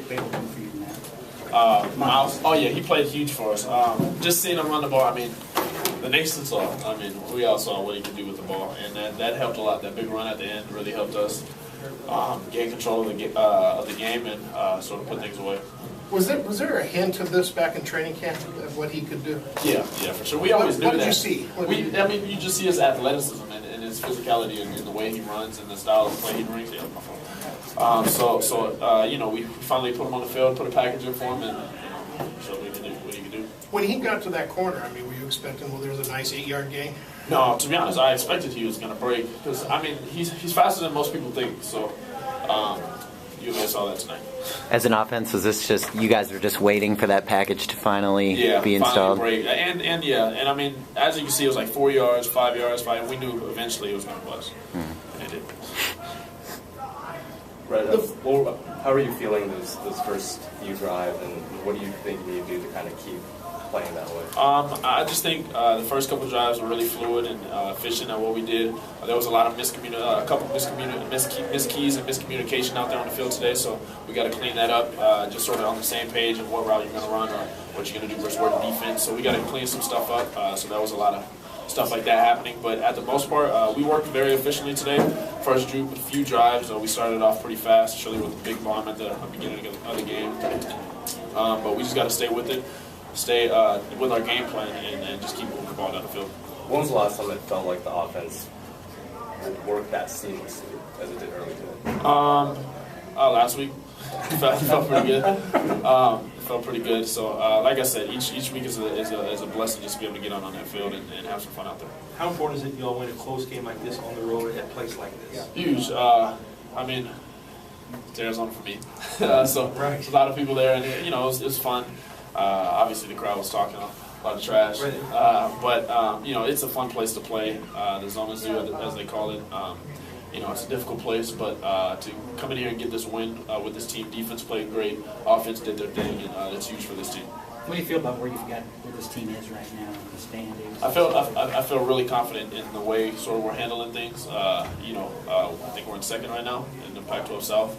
Bale do for you now? Miles. Oh yeah, he played huge for us. Just seeing him run the ball. I mean, the nation saw. I mean, we all saw what he could do with the ball, and that helped a lot. That big run at the end really helped us gain control of the game and sort of put things away. Was there a hint of this back in training camp of what he could do? Yeah, for sure. We always knew that. What did you see? I mean, you just see his athleticism and his physicality and the way he runs and the style of play he brings. Yeah, my fault. You know, we finally put him on the field, put a package in for him, and showed what he could do. When he got to that corner, I mean, were you expecting, well, there was a nice 8-yard gain? No, to be honest, I expected he was going to break because I mean he's faster than most people think. So you guys saw that tonight. As an offense, was this just you guys were just waiting for that package to finally be installed? Finally break. And I mean, as you can see, it was like 4 yards, 5 yards, 5. And we knew eventually it was going to bust, and it did. Right. How are you feeling those first few drives, and what do you think you need to do to kind of keep playing that way? I just think the first couple of drives were really fluid and efficient at what we did. There was a lot of a couple miskeys and miscommunication out there on the field today, so we got to clean that up. Just sort of on the same page of what route you're going to run or what you're going to do versus work defense. So we got to clean some stuff up. So that was a lot of stuff like that happening. But at the most part, we worked very efficiently today. First few drives, we started off pretty fast, surely with a big bomb at the beginning of the game. But we just got to stay with it. Stay with our game plan and just keep moving the ball down the field. When was the last time it felt like the offense worked that seamlessly as it did early today? Last week. Felt pretty good. Felt pretty good. So, like I said, each week is a blessing just to be able to get on that field and have some fun out there. How important is it y'all win a close game like this on the road at a place like this? Huge. I mean, it's Arizona for me. So there's a lot of people there, and you know, it was fun. Obviously, the crowd was talking a lot of trash, but you know, it's a fun place to play. The Zona Zoo, as they call it. You know, it's a difficult place, but to come in here and get this win with this team, defense played great, offense did their thing, and it's huge for this team. What do you feel about where this team is right now in the standings? I feel really confident in the way sort of we're handling things. You know, I think we're in second right now in the Pac-12 South.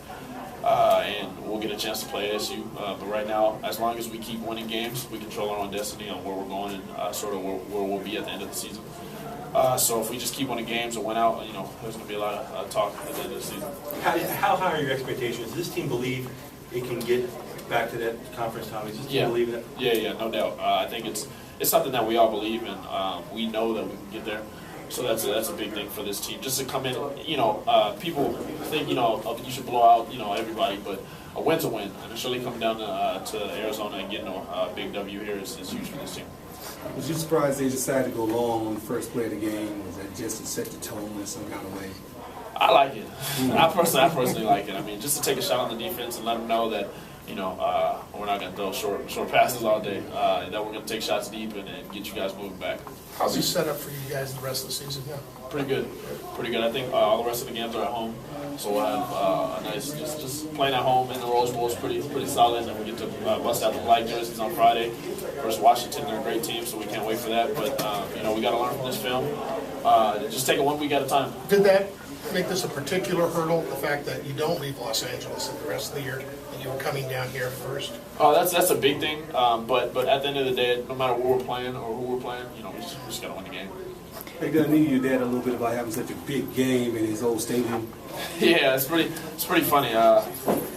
And we'll get a chance to play ASU. But right now, as long as we keep winning games, we control our own destiny on where we're going and sort of where we'll be at the end of the season. So if we just keep winning games and win out, you know, there's going to be a lot of talk at the end of the season. How high are your expectations? Does this team believe it can get back to that conference time? Does this team believe that? Yeah, no doubt. I think it's something that we all believe in. We know that we can get there. So that's a big thing for this team. Just to come in, you know, people think, you know, you should blow out, you know, everybody, but a win's a win. And surely coming down to Arizona and getting a big W here is huge for this team. Was you surprised they decided to go long on the first play of the game? Was that just to set the tone in some kind of way? I like it. I personally like it. I mean, just to take a shot on the defense and let them know that, you know, we're not going to throw short passes all day, that we're going to take shots deep and get you guys moving back. How's he set up for you guys the rest of the season now? Pretty good. I think all the rest of the games are at home, so we'll have a nice just playing at home in the Rose Bowl is pretty solid, and we get to bust out the black jerseys on Friday versus Washington. They're a great team, so we can't wait for that. But you know, we got to learn from this film. Just take it 1 week at a time. Did that make this a particular hurdle? The fact that you don't leave Los Angeles the rest of the year, and you were coming down here first. Oh, that's a big thing. But at the end of the day, no matter where we're playing or who we're playing, you know, we just got to win the game. Hey, Gunn, knew your dad a little bit about having such a big game in his old stadium. Yeah, it's pretty funny.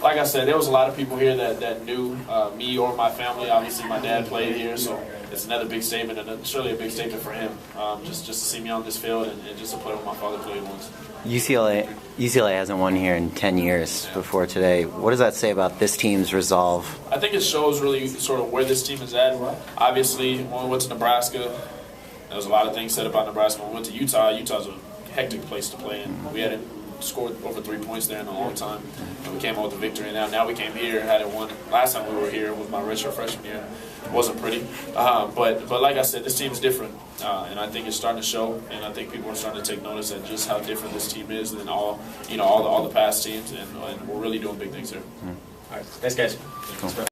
Like I said, there was a lot of people here that knew me or my family. Obviously, my dad played here, so it's another big statement, and surely a big statement for him. Just to see me on this field and just to play with my father played once. UCLA hasn't won here in 10 years before today. What does that say about this team's resolve? I think it shows really sort of where this team is at. Obviously, when we went to Nebraska, there was a lot of things said about Nebraska. When we went to Utah, Utah's a hectic place to play in. We hadn't scored over 3 points there in a long time, and we came out with a victory. Now we came here, had it won. Last time we were here was my redshirt freshman year. It wasn't pretty, but like I said, this team's different, and I think it's starting to show. And I think people are starting to take notice at just how different this team is than all the past teams, and we're really doing big things here. All right, thanks, guys. Cool.